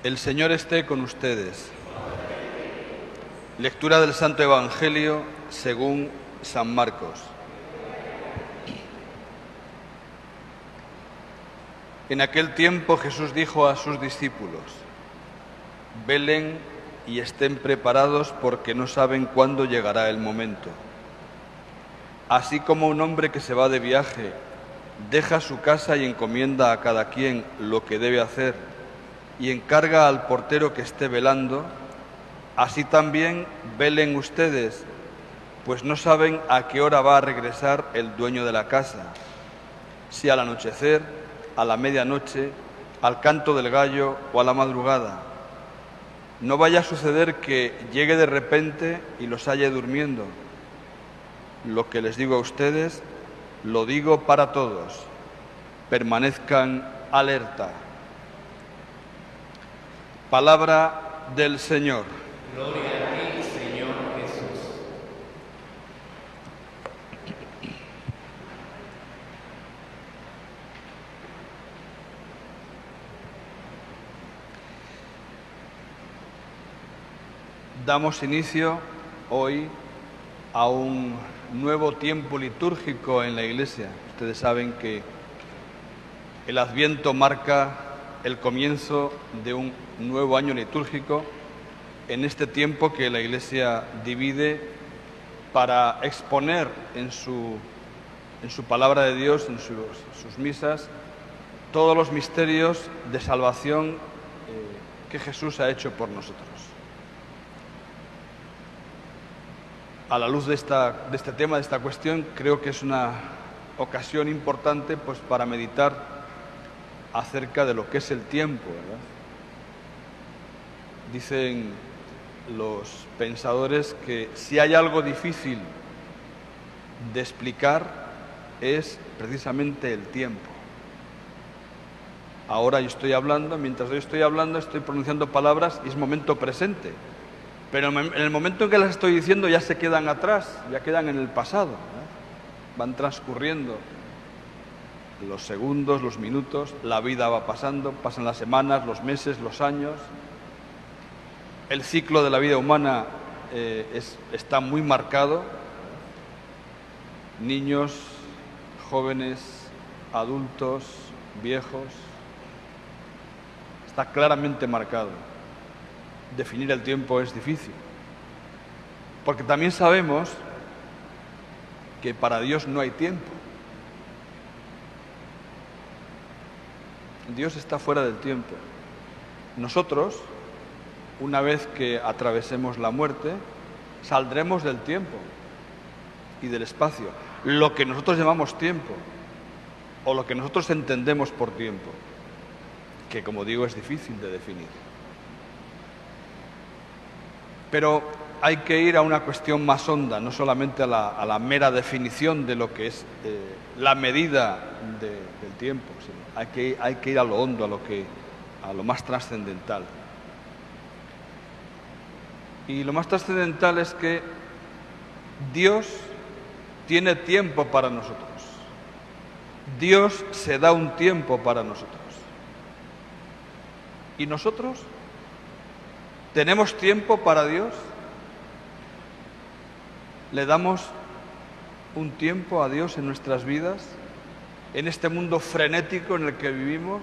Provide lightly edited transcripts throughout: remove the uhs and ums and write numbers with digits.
El Señor esté con ustedes. Lectura del Santo Evangelio según San Marcos. En aquel tiempo Jesús dijo a sus discípulos: velen y estén preparados porque no saben cuándo llegará el momento. Así como un hombre que se va de viaje deja su casa y encomienda a cada quien lo que debe hacer y encarga al portero que esté velando, así también velen ustedes, pues no saben a qué hora va a regresar el dueño de la casa, si al anochecer, a la medianoche, al canto del gallo o a la madrugada. No vaya a suceder que llegue de repente y los halle durmiendo. Lo que les digo a ustedes, lo digo para todos. Permanezcan alerta. Palabra del Señor. Gloria a ti, Señor Jesús. Damos inicio hoy a un nuevo tiempo litúrgico en la Iglesia. Ustedes saben que el Adviento marca el comienzo de un nuevo año litúrgico en este tiempo que la Iglesia divide para exponer en su palabra de Dios, en sus misas, todos los misterios de salvación que Jesús ha hecho por nosotros. A la luz de este tema, de esta cuestión, creo que es una ocasión importante pues, para meditar acerca de lo que es el tiempo, ¿verdad? Dicen los pensadores que si hay algo difícil de explicar es precisamente el tiempo. Ahora yo estoy hablando, mientras yo estoy hablando estoy pronunciando palabras y es momento presente, pero en el momento en que las estoy diciendo ya se quedan atrás, ya quedan en el pasado, ¿verdad? Van transcurriendo los segundos, los minutos, la vida va pasando, pasan las semanas, los meses, los años. El ciclo de la vida humana está muy marcado. Niños, jóvenes, adultos, viejos. Está claramente marcado. Definir el tiempo es difícil. Porque también sabemos que para Dios no hay tiempo. Dios está fuera del tiempo. Nosotros, una vez que atravesemos la muerte, saldremos del tiempo y del espacio. Lo que nosotros llamamos tiempo, o lo que nosotros entendemos por tiempo, que como digo es difícil de definir. Pero hay que ir a una cuestión más honda, no solamente a la mera definición de lo que es la medida del tiempo, sino hay que ir a lo hondo, a lo más trascendental. Y lo más trascendental es que Dios tiene tiempo para nosotros. Dios se da un tiempo para nosotros. ¿Y nosotros? ¿Tenemos tiempo para Dios? ¿Le damos un tiempo a Dios en nuestras vidas? En este mundo frenético en el que vivimos,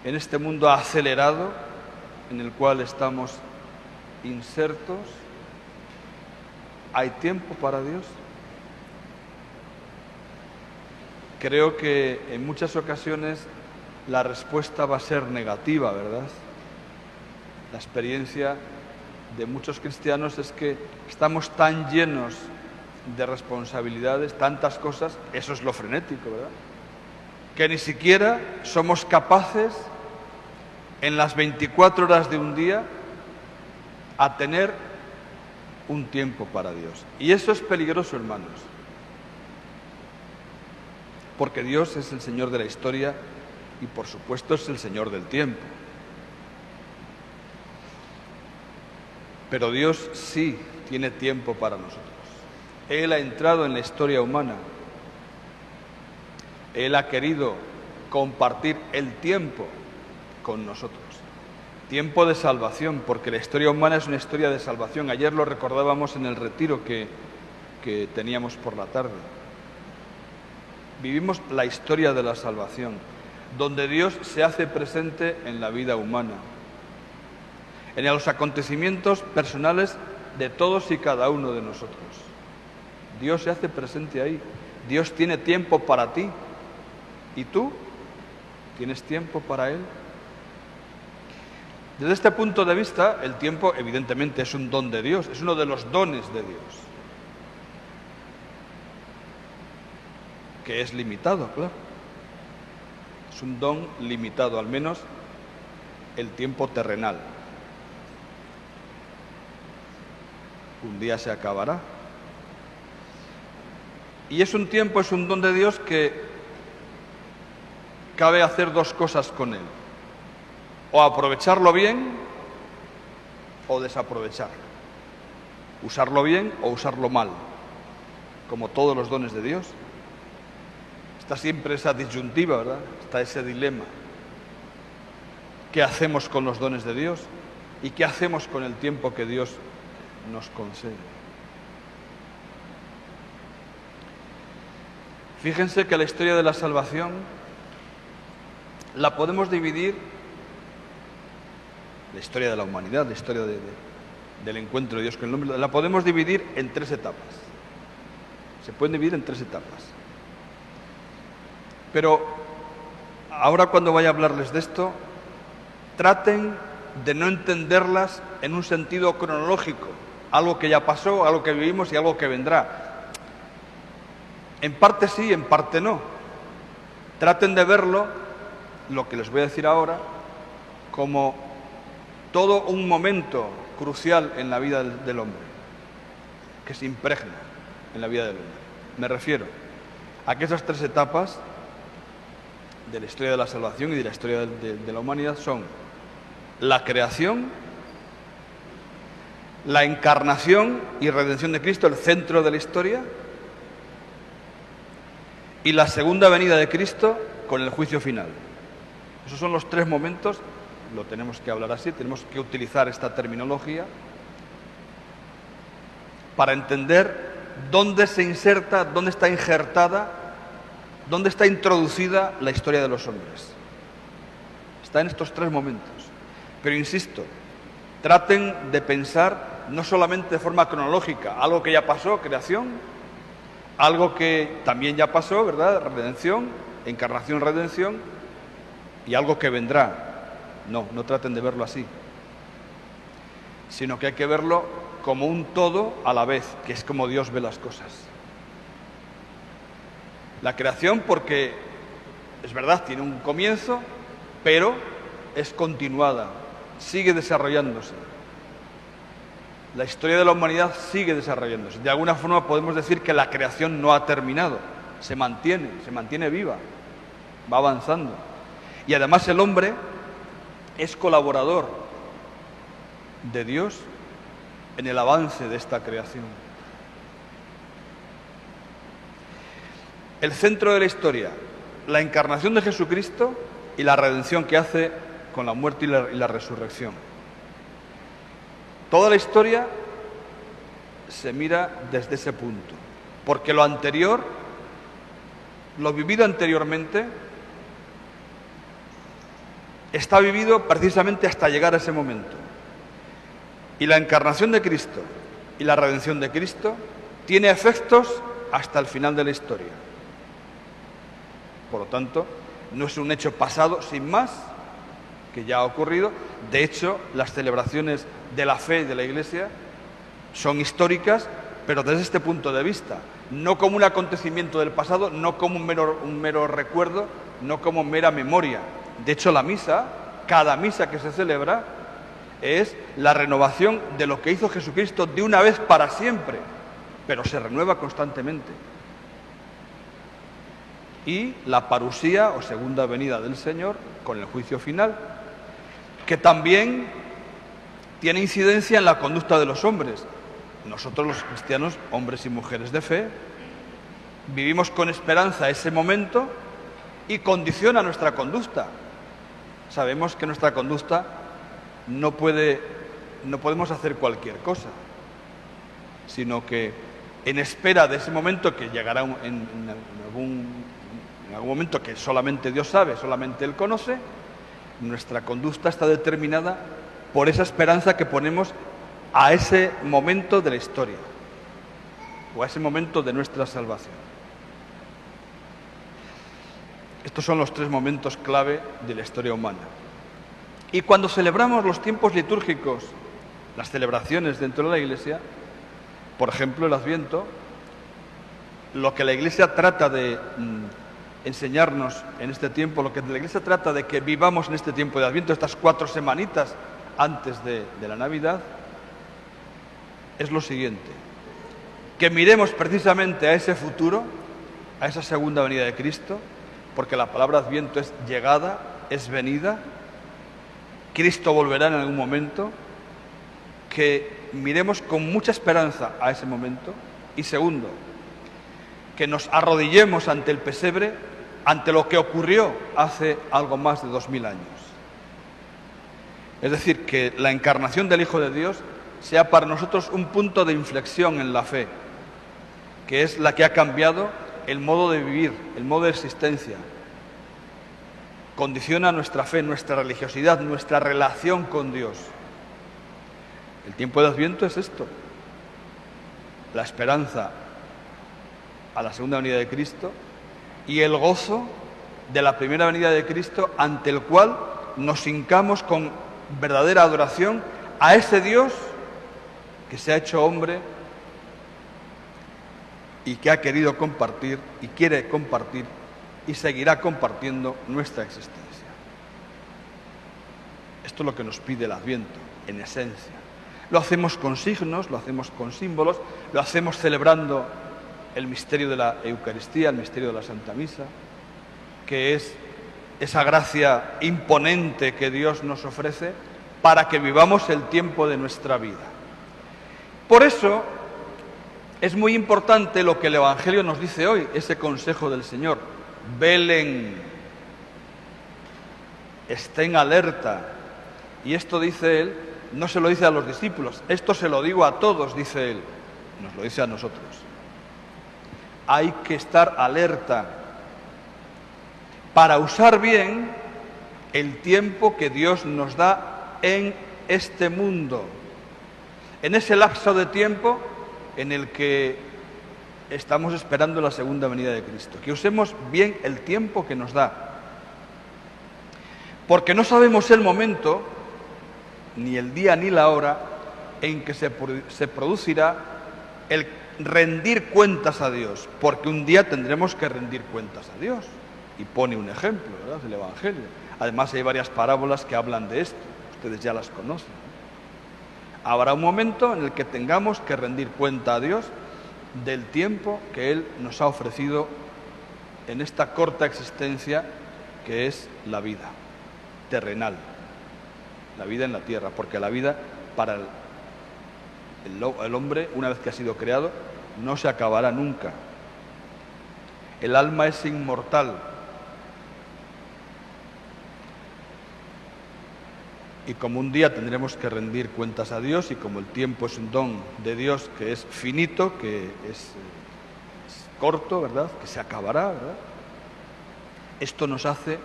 en este mundo acelerado en el cual estamos insertos, ¿hay tiempo para Dios? Creo que en muchas ocasiones la respuesta va a ser negativa, ¿verdad? La experiencia de muchos cristianos es que estamos tan llenos de responsabilidades, tantas cosas, eso es lo frenético, ¿verdad? Que ni siquiera somos capaces en las 24 horas de un día a tener un tiempo para Dios. Y eso es peligroso, hermanos, porque Dios es el Señor de la historia y por supuesto es el Señor del tiempo. Pero Dios sí tiene tiempo para nosotros. Él ha entrado en la historia humana. Él ha querido compartir el tiempo con nosotros. Tiempo de salvación, porque la historia humana es una historia de salvación. Ayer lo recordábamos en el retiro que teníamos por la tarde. Vivimos la historia de la salvación, donde Dios se hace presente en la vida humana, en los acontecimientos personales de todos y cada uno de nosotros. Dios se hace presente ahí. Dios tiene tiempo para ti. ¿Y tú? ¿Tienes tiempo para Él? Desde este punto de vista, el tiempo evidentemente es un don de Dios, es uno de los dones de Dios, que es limitado, claro. Es un don limitado, al menos el tiempo terrenal. Un día se acabará. Y es un tiempo, es un don de Dios que cabe hacer dos cosas con él. O aprovecharlo bien o desaprovecharlo. Usarlo bien o usarlo mal, como todos los dones de Dios. Está siempre esa disyuntiva, ¿verdad? Está ese dilema. ¿Qué hacemos con los dones de Dios? ¿Y qué hacemos con el tiempo que Dios nos concede? Fíjense que la historia de la salvación la podemos dividir, la historia de la humanidad, la historia del encuentro de Dios con el hombre, la podemos dividir en tres etapas. Se pueden dividir en tres etapas. Pero ahora cuando vaya a hablarles de esto, traten de no entenderlas en un sentido cronológico, algo que ya pasó, algo que vivimos y algo que vendrá. En parte sí, en parte no. Traten de verlo, lo que les voy a decir ahora, como todo un momento crucial en la vida del hombre, que se impregna en la vida del hombre. Me refiero a que esas tres etapas de la historia de la salvación y de la historia de la humanidad son la creación, la encarnación y redención de Cristo, el centro de la historia, y la segunda venida de Cristo con el juicio final. Esos son los tres momentos, lo tenemos que hablar así, tenemos que utilizar esta terminología para entender dónde se inserta, dónde está injertada, dónde está introducida la historia de los hombres. Está en estos tres momentos. Pero insisto, traten de pensar no solamente de forma cronológica, algo que ya pasó, creación, algo que también ya pasó, ¿verdad? Redención, encarnación, redención, y algo que vendrá. No traten de verlo así, sino que hay que verlo como un todo a la vez, que es como Dios ve las cosas. La creación, porque es verdad, tiene un comienzo, pero es continuada, sigue desarrollándose. La historia de la humanidad sigue desarrollándose. De alguna forma podemos decir que la creación no ha terminado, se mantiene viva, va avanzando. Y además el hombre es colaborador de Dios en el avance de esta creación. El centro de la historia, la encarnación de Jesucristo y la redención que hace con la muerte y la resurrección. Toda la historia se mira desde ese punto, porque lo anterior, lo vivido anteriormente, está vivido precisamente hasta llegar a ese momento. Y la encarnación de Cristo y la redención de Cristo tiene efectos hasta el final de la historia. Por lo tanto, no es un hecho pasado sin más, que ya ha ocurrido. De hecho, las celebraciones de la fe de la Iglesia son históricas, pero desde este punto de vista, no como un acontecimiento del pasado, no como un mero recuerdo, no como mera memoria. De hecho, la misa, cada misa que se celebra, es la renovación de lo que hizo Jesucristo de una vez para siempre, pero se renueva constantemente. Y la parusía o segunda venida del Señor con el juicio final, que también tiene incidencia en la conducta de los hombres. Nosotros los cristianos, hombres y mujeres de fe, vivimos con esperanza ese momento y condiciona nuestra conducta. Sabemos que nuestra conducta no podemos hacer cualquier cosa, sino que en espera de ese momento que llegará en algún momento que solamente Dios sabe, solamente Él conoce, nuestra conducta está determinada por esa esperanza que ponemos a ese momento de la historia o a ese momento de nuestra salvación. Estos son los 3 momentos clave de la historia humana. Y cuando celebramos los tiempos litúrgicos, las celebraciones dentro de la Iglesia, por ejemplo el Adviento, lo que la Iglesia trata de enseñarnos en este tiempo, lo que la Iglesia trata de que vivamos en este tiempo de Adviento, estas 4 semanitas antes de la Navidad, es lo siguiente: que miremos precisamente a ese futuro, a esa segunda venida de Cristo, porque la palabra Adviento es llegada, es venida, Cristo volverá en algún momento, que miremos con mucha esperanza a ese momento. Y segundo, que nos arrodillemos ante el pesebre, ante lo que ocurrió hace algo más de 2000 años. Es decir, que la encarnación del Hijo de Dios sea para nosotros un punto de inflexión en la fe, que es la que ha cambiado el modo de vivir, el modo de existencia. Condiciona nuestra fe, nuestra religiosidad, nuestra relación con Dios. El tiempo de Adviento es esto: la esperanza a la segunda venida de Cristo y el gozo de la primera venida de Cristo, ante el cual nos hincamos con verdadera adoración a ese Dios que se ha hecho hombre y que ha querido compartir y quiere compartir y seguirá compartiendo nuestra existencia. Esto es lo que nos pide el Adviento, en esencia. Lo hacemos con signos, lo hacemos con símbolos, lo hacemos celebrando el misterio de la Eucaristía, el misterio de la Santa Misa, que es esa gracia imponente que Dios nos ofrece para que vivamos el tiempo de nuestra vida. Por eso es muy importante lo que el Evangelio nos dice hoy, ese consejo del Señor: velen, estén alerta. Y esto, dice Él, no se lo dice a los discípulos, esto se lo digo a todos, dice Él, nos lo dice a nosotros. Hay que estar alerta para usar bien el tiempo que Dios nos da en este mundo, en ese lapso de tiempo en el que estamos esperando la segunda venida de Cristo. Que usemos bien el tiempo que nos da, porque no sabemos el momento, ni el día ni la hora en que se producirá el rendir cuentas a Dios, porque un día tendremos que rendir cuentas a Dios. Y pone un ejemplo, ¿verdad?, del Evangelio. Además hay varias parábolas que hablan de esto, ustedes ya las conocen. Habrá un momento en el que tengamos que rendir cuenta a Dios del tiempo que Él nos ha ofrecido en esta corta existencia que es la vida terrenal, la vida en la tierra, porque la vida para el hombre, una vez que ha sido creado, no se acabará nunca. El alma es inmortal. Y como un día tendremos que rendir cuentas a Dios, y como el tiempo es un don de Dios que es finito, que es corto, ¿verdad?, que se acabará, ¿verdad?, esto nos hace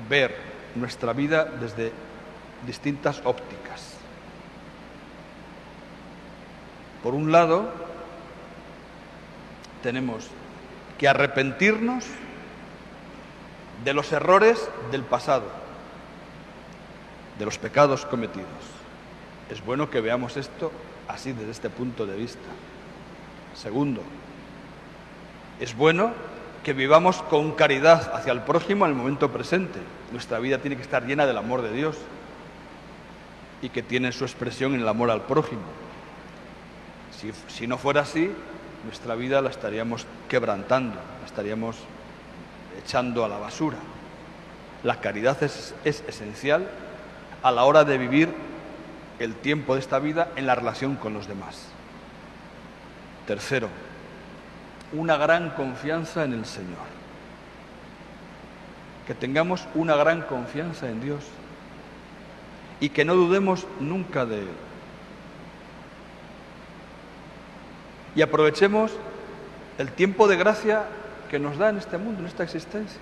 ver nuestra vida desde distintas ópticas. Por un lado, tenemos que arrepentirnos de los errores del pasado, de los pecados cometidos. Es bueno que veamos esto así, desde este punto de vista. Segundo, es bueno que vivamos con caridad hacia el prójimo en el momento presente. Nuestra vida tiene que estar llena del amor de Dios y que tiene su expresión en el amor al prójimo. Si no fuera así, nuestra vida la estaríamos quebrantando, la estaríamos echando a la basura. La caridad es esencial a la hora de vivir el tiempo de esta vida en la relación con los demás. Tercero, una gran confianza en el Señor. Que tengamos una gran confianza en Dios y que no dudemos nunca de Él. Y aprovechemos el tiempo de gracia que nos da en este mundo, en esta existencia.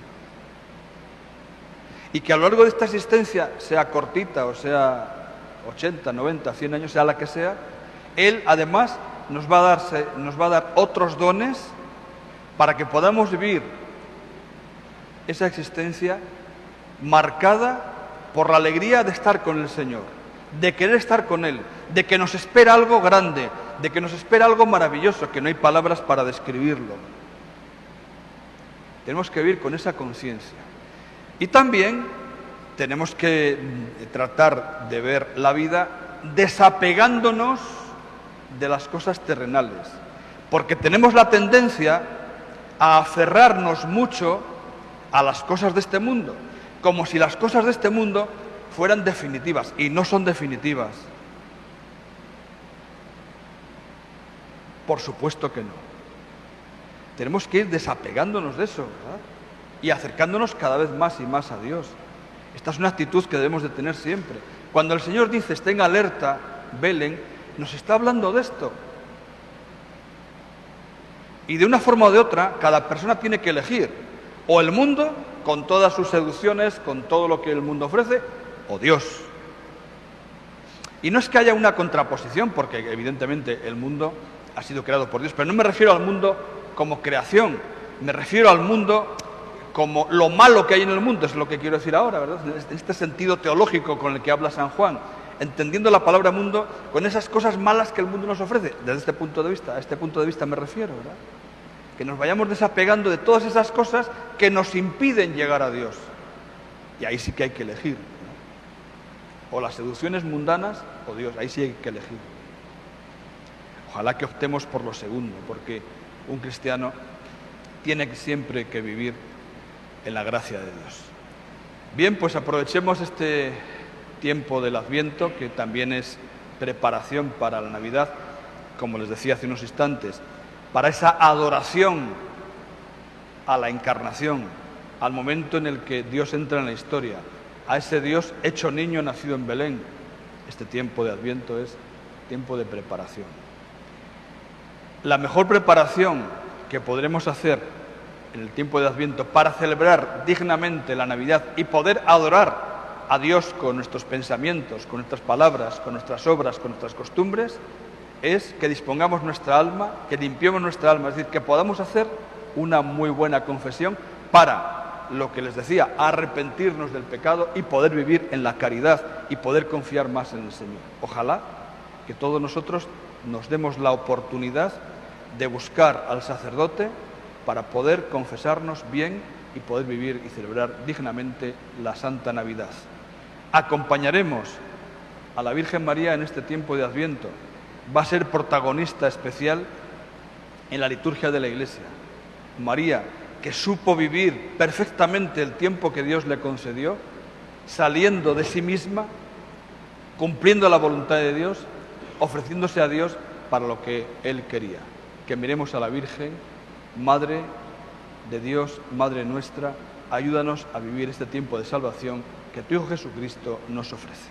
Y que a lo largo de esta existencia, sea cortita o sea 80, 90, 100 años, sea la que sea, Él además nos va a dar otros dones para que podamos vivir esa existencia marcada por la alegría de estar con el Señor, de querer estar con Él, de que nos espera algo grande, de que nos espera algo maravilloso, que no hay palabras para describirlo. Tenemos que vivir con esa conciencia. Y también tenemos que tratar de ver la vida desapegándonos de las cosas terrenales, porque tenemos la tendencia a aferrarnos mucho a las cosas de este mundo, como si las cosas de este mundo fueran definitivas, y no son definitivas. Por supuesto que no. Tenemos que ir desapegándonos de eso, ¿verdad? Y acercándonos cada vez más y más a Dios. Esta es una actitud que debemos de tener siempre. Cuando el Señor dice estén alerta, velen, nos está hablando de esto. Y de una forma o de otra, cada persona tiene que elegir o el mundo, con todas sus seducciones, con todo lo que el mundo ofrece, o Dios. Y no es que haya una contraposición, porque evidentemente el mundo ha sido creado por Dios, pero no me refiero al mundo como creación, me refiero al mundo como lo malo que hay en el mundo, es lo que quiero decir ahora, ¿verdad? En este sentido teológico con el que habla San Juan, entendiendo la palabra mundo con esas cosas malas que el mundo nos ofrece, desde este punto de vista, a este punto de vista me refiero, ¿verdad? Que nos vayamos desapegando de todas esas cosas que nos impiden llegar a Dios. Y ahí sí que hay que elegir, ¿no? O las seducciones mundanas o Dios, ahí sí hay que elegir. Ojalá que optemos por lo segundo, porque un cristiano tiene siempre que vivir en la gracia de Dios. Bien, pues aprovechemos este tiempo del Adviento, que también es preparación para la Navidad, como les decía hace unos instantes, para esa adoración a la encarnación, al momento en el que Dios entra en la historia, a ese Dios hecho niño nacido en Belén. Este tiempo de Adviento es tiempo de preparación. La mejor preparación que podremos hacer en el tiempo de Adviento para celebrar dignamente la Navidad y poder adorar a Dios con nuestros pensamientos, con nuestras palabras, con nuestras obras, con nuestras costumbres, es que dispongamos nuestra alma, que limpiemos nuestra alma, es decir, que podamos hacer una muy buena confesión para, lo que les decía, arrepentirnos del pecado y poder vivir en la caridad y poder confiar más en el Señor. Ojalá que todos nosotros nos demos la oportunidad de buscar al sacerdote para poder confesarnos bien y poder vivir y celebrar dignamente la Santa Navidad. Acompañaremos a la Virgen María en este tiempo de Adviento. Va a ser protagonista especial en la liturgia de la Iglesia. María, que supo vivir perfectamente el tiempo que Dios le concedió, saliendo de sí misma, cumpliendo la voluntad de Dios, ofreciéndose a Dios para lo que Él quería. Que miremos a la Virgen, Madre de Dios, Madre nuestra, ayúdanos a vivir este tiempo de salvación que tu Hijo Jesucristo nos ofrece.